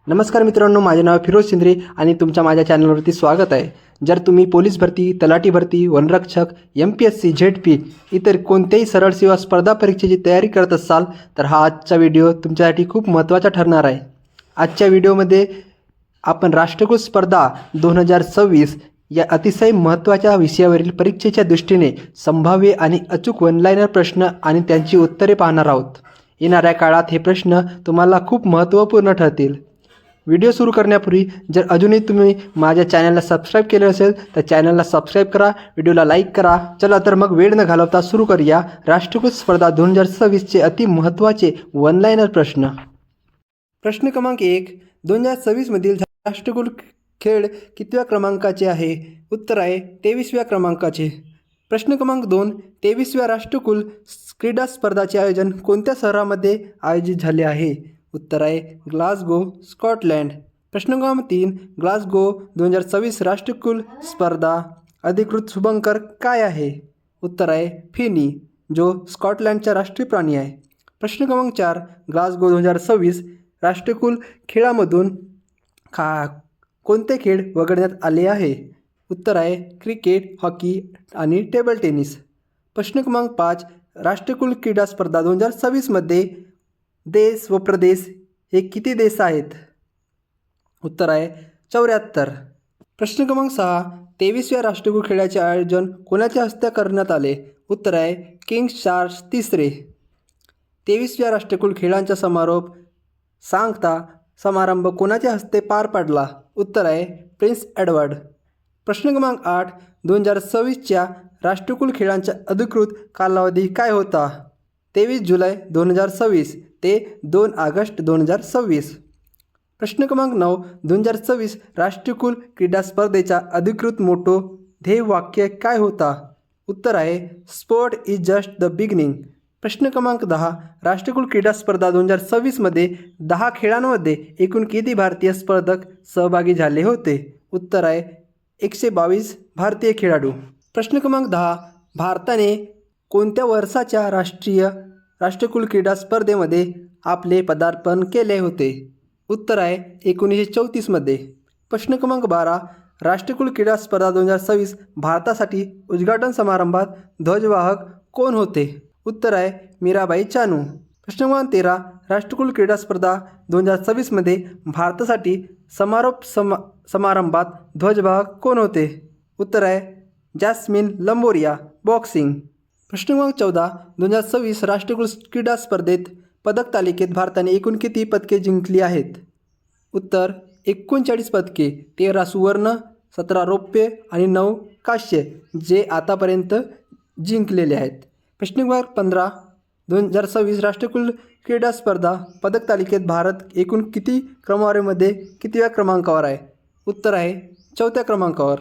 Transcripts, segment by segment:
नमस्कार मित्रांनो, माझे नाव फिरोज शिंद्रे आणि तुमच्या माझ्या चॅनलवरती स्वागत आहे. जर तुम्ही पोलीस भरती, तलाठी भरती, वनरक्षक, MPSC, ZP इतर कोणत्याही सरळ सेवा स्पर्धा परीक्षेची तयारी करत असाल तर हा आजचा व्हिडिओ तुमच्यासाठी खूप महत्त्वाचा ठरणार आहे. आजच्या व्हिडिओमध्ये आपण राष्ट्रकुल स्पर्धा 2026 या अतिशय महत्त्वाच्या विषयावरील परीक्षेच्या दृष्टीने संभाव्य आणि अचूक वनलाइनर प्रश्न आणि त्यांची उत्तरे पाहणार आहोत. येणाऱ्या काळात हे प्रश्न तुम्हाला खूप महत्त्वपूर्ण ठरतील. व्हिडिओ सुरू करण्यापूर्वी जर अजूनही तुम्ही माझ्या चॅनलला सबस्क्राईब केले असेल तर चॅनलला सबस्क्राईब करा, व्हिडिओला लाईक करा. चला तर मग वेळ न घालवता सुरू करूया राष्ट्रकुल स्पर्धा 2026चे अति महत्त्वाचे वनलाइनर प्रश्न. प्रश्न क्रमांक 1. 2026 मधील राष्ट्रकुल खेळ कितव्या क्रमांकाचे आहे? उत्तर आहे 23व्या क्रमांकाचे. प्रश्न क्रमांक 2. 23व्या राष्ट्रकुल क्रीडा स्पर्धाचे आयोजन कोणत्या शहरामध्ये आयोजित झाले आहे? उत्तर आहे ग्लासगो, स्कॉटलँड. प्रश्न क्रमांक 3. ग्लासगो 2026 राष्ट्रकुल स्पर्धा अधिकृत शुभंकर काय आहे? उत्तर आहे फिनी, जो स्कॉटलँडचा राष्ट्रीय प्राणी आहे. प्रश्न क्रमांक 4. ग्लासगो 2026 राष्ट्रकुल खेळामधून कोणते खेळ वगळण्यात आले आहे? उत्तर आहे क्रिकेट, हॉकी आणि टेबल टेनिस. प्रश्न क्रमांक 5. राष्ट्रकुल क्रीडा स्पर्धा 2026मध्ये देश व प्रदेश हे किती देश आहेत? उत्तर आहे 74. प्रश्न क्रमांक 6. 23व्या राष्ट्रकुल खेळाचे आयोजन कोणाच्या हस्ते करण्यात आले? उत्तर आहे किंग चार्ल्स तिसरे. 23व्या राष्ट्रकुल खेळांचा सांगता समारंभ कोणाच्या हस्ते पार पडला? उत्तर आहे प्रिन्स एडवर्ड. प्रश्न क्रमांक 8. 2026च्या राष्ट्रकुल खेळांचा अधिकृत कालावधी काय होता? 23 जुलै 2026 ते 2 ऑगस्ट 2026. प्रश्न क्रमांक 9. 2026 राष्ट्रकुल क्रीडा स्पर्धेचा अधिकृत मोठो ध्येयवाक्य काय होता? उत्तर आहे sport is just the beginning. प्रश्न क्रमांक 10. राष्ट्रकुल क्रीडा स्पर्धा 2026मध्ये 10 खेळांमध्ये एकूण किती भारतीय स्पर्धक सहभागी झाले होते? उत्तर आहे 122 भारतीय खेळाडू. प्रश्न क्रमांक 10. भारताने कोणत्या वर्षाच्या राष्ट्रकुल क्रीडा स्पर्धेमध्ये आपले पदार्पण केले होते? उत्तर आहे 1934मध्ये. प्रश्न क्रमांक 12. राष्ट्रकुल क्रीडा स्पर्धा 2026 भारतासाठी उद्घाटन समारंभात ध्वजवाहक कोण होते? उत्तर आहे मीराबाई चानू. प्रश्न क्रमांक 13. राष्ट्रकुल क्रीडा स्पर्धा 2026मध्ये भारतासाठी समारोप समारंभात ध्वजवाहक कोण होते? उत्तर आहे जॅस्मिन लंबोरिया, बॉक्सिंग. प्रश्न क्रमांक 14. 2026 राष्ट्रकुल क्रीडा स्पर्धेत पदक तालिकेत भारताने एकूण किती पदके जिंकली आहेत? उत्तर 39 पदके, 13 सुवर्ण, 17 रौप्य आणि 9 कांस्य, जे आतापर्यंत जिंकलेले आहेत. प्रश्न क्रमांक 15. 2026 राष्ट्रकुल क्रीडा स्पर्धा पदक तालिकेत भारत एकूण किती क्रमवारीमध्ये कितव्या क्रमांकावर आहे? उत्तर आहे 4थ्या क्रमांकावर.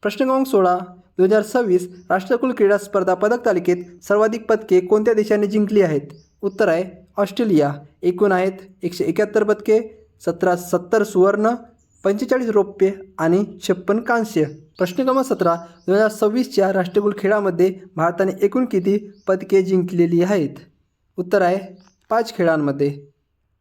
प्रश्न क्रमांक 16. 2026 राष्ट्रकुल क्रीडा स्पर्धा पदक तालिकेत सर्वाधिक पदके कोणत्या देशाने जिंकली आहेत? उत्तर आहे ऑस्ट्रेलिया. एकूण आहेत 171 पदके, 70 सुवर्ण, 45 रौप्य आणि 56 कांस्य. प्रश्न क्रमांक 17. 2026च्या राष्ट्रकुल खेळामध्ये भारताने एकूण किती पदके जिंकलेली आहेत? उत्तर आहे 5 खेळांमध्ये.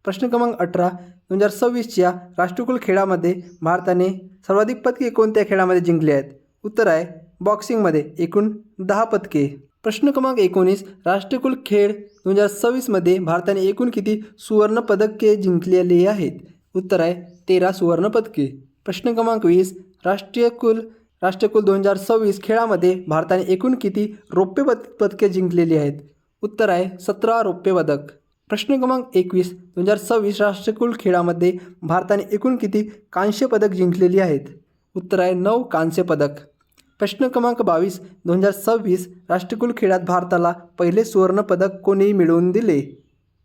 प्रश्न क्रमांक 18. 2026च्या राष्ट्रकुल खेळामध्ये भारताने सर्वाधिक पदके कोणत्या खेळामध्ये जिंकली आहेत? उत्तर आहे बॉक्सिंगमध्ये, एकूण 10 पदके. प्रश्न क्रमांक 19. राष्ट्रकुल खेळ 2026मध्ये भारताने एकूण किती सुवर्ण पदके जिंकलेली आहेत? उत्तर आहे 13 सुवर्ण पदके. प्रश्न क्रमांक 20. राष्ट्रकुल 2026 खेळामध्ये भारताने एकूण किती रौप्य पदके जिंकलेली आहेत? उत्तर आहे 17 रौप्य पदक. प्रश्न क्रमांक 21. 2026 राष्ट्रकुल खेळामध्ये भारताने एकूण किती कांस्य पदक जिंकलेली आहेत? उत्तर आहे 9 कांस्य पदक. प्रश्न क्रमांक 22. 2026 राष्ट्रकुल खेळात भारताला पहिले सुवर्ण पदक कोणी मिळवून दिले?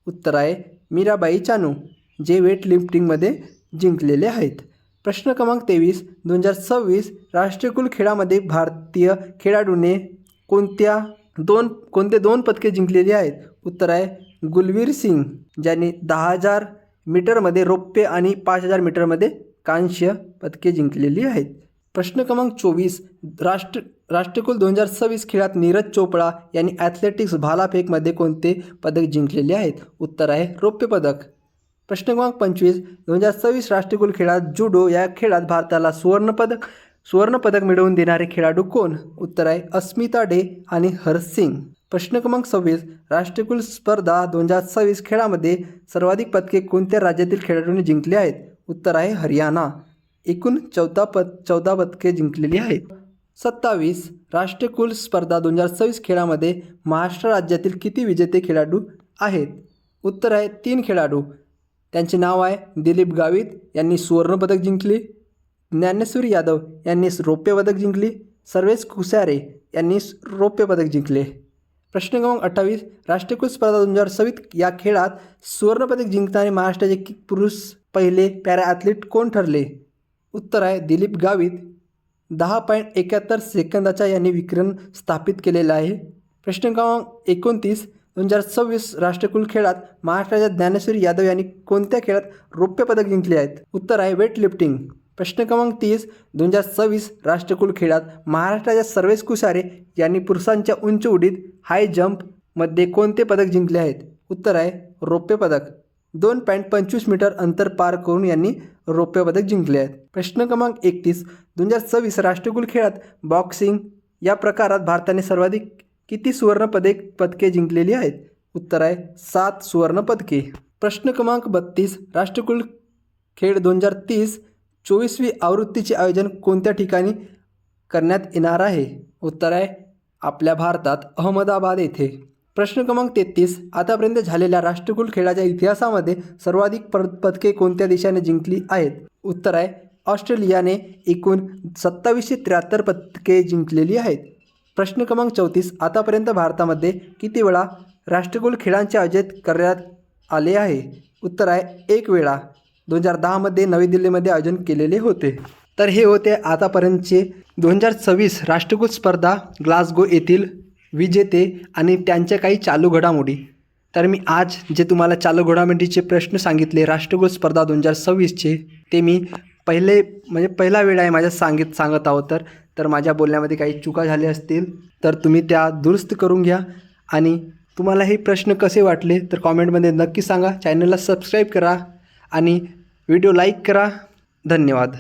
उत्तर आहे मीराबाई चानू, जे वेट लिफ्टिंगमध्ये जिंकलेले आहेत. प्रश्न क्रमांक 23. 2026 राष्ट्रकुल खेळामध्ये भारतीय खेळाडूने कोणते 2 पदके जिंकलेली आहेत? उत्तर आहे गुलवीर सिंग, ज्यांनी 10,000 मीटरमध्ये रौप्य आणि 5,000 मीटरमध्ये कांस्य पदके जिंकलेली आहेत. प्रश्न क्रमांक 24. राष्ट्रकुल 2026 खेळात नीरज चोपडा यांनी ॲथलेटिक्स भालाफेकमध्ये कोणते पदक जिंकलेले आहेत? उत्तर आहे रौप्य पदक. प्रश्न क्रमांक 25, 2026 राष्ट्रकुल खेळात जुडो या खेळात भारताला सुवर्णपदक मिळवून देणारे खेळाडू कोण? उत्तर आहे अस्मिता डे आणि हरसिंग. प्रश्न क्रमांक 26, राष्ट्रकुल स्पर्धा 2026 खेळामध्ये सर्वाधिक पदके कोणत्या राज्यातील खेळाडूंनी जिंकली आहेत? उत्तर आहे हरियाणा. एकूण 14 पदके जिंकलेली आहेत. 27, राष्ट्रकुल स्पर्धा 2026 खेळामध्ये महाराष्ट्र राज्यातील किती विजेते खेळाडू आहेत? उत्तर आहे 3 खेळाडू. त्यांचे नाव आहे दिलीप गावित यांनी सुवर्णपदक जिंकले, ज्ञानेश्वर यादव यांनी रौप्य पदक जिंकले, सर्वेश कुसारे यांनी रौप्य पदक जिंकले. प्रश्न क्रमांक 28, राष्ट्रकुल स्पर्धा 2026 या खेळात सुवर्णपदक जिंकणारे महाराष्ट्राचे पुरुष पहिले पॅरा ॲथलीट कोण ठरले? उत्तर आहे दिलीप गावित. 10.71 सेकंदाचा यांनी विक्रम स्थापित केलेला आहे. प्रश्न क्रमांक 29, 2026 राष्ट्रकुल खेळात महाराष्ट्राच्या ज्ञानेश्वर यादव यांनी कोणत्या खेळात रौप्य पदक जिंकले आहेत? उत्तर आहे वेट लिफ्टिंग. प्रश्न क्रमांक 30, 2026 राष्ट्रकुल खेळात महाराष्ट्राच्या सर्वेश कुसारे यांनी पुरुषांच्या उंच उडीत हाय जंपमध्ये कोणते पदक जिंकले आहेत? उत्तर आहे रौप्य पदक. 2.25 मीटर अंतर पार करून यांनी रौप्य पदक जिंकले आहेत. प्रश्न क्रमांक 31, 2026 राष्ट्रकुल खेळात बॉक्सिंग या प्रकारात भारताने सर्वाधिक किती पदके जिंकलेली आहेत? उत्तर आहे 7 सुवर्ण पदके. प्रश्न क्रमांक 32, राष्ट्रकुल खेळ 2030 24वी आवृत्तीचे आयोजन कोणत्या ठिकाणी करण्यात येणार आहे? उत्तर आहे आपल्या भारतात अहमदाबाद येथे. प्रश्न क्रमांक 33, आतापर्यंत झालेल्या राष्ट्रकुल खेळाच्या इतिहासामध्ये सर्वाधिक पदके कोणत्या देशाने जिंकली आहेत? उत्तर आहे ऑस्ट्रेलियाने एकूण 2773 पदके जिंकलेली आहेत. प्रश्न क्रमांक 34, आतापर्यंत भारतामध्ये किती वेळा राष्ट्रकुल खेळांचे आयोजित करण्यात आले आहे? उत्तर आहे 1 वेळा. 2010मध्ये नवी दिल्लीमध्ये आयोजन केलेले होते. तर हे होते आतापर्यंतचे 2026 राष्ट्रकुल स्पर्धा ग्लासगो येथील विजेते आणि त्यांच्या काही चालू घडामोडी. तर मी आज जे तुम्हाला चालू घडामोडीचे प्रश्न सांगितले राष्ट्रकुल स्पर्धा 2026चे ते मी पहिला वेळ आहे माझ्या सांगत आहोत. तर माझ्या बोलण्यामध्ये काही चुका झाल्या असतील तर तुम्ही त्या दुरुस्त करून घ्या. आणि तुम्हाला हे प्रश्न कसे वाटले तर कॉमेंटमध्ये नक्की सांगा. चॅनलला सबस्क्राईब करा आणि व्हिडिओ लाईक करा. धन्यवाद.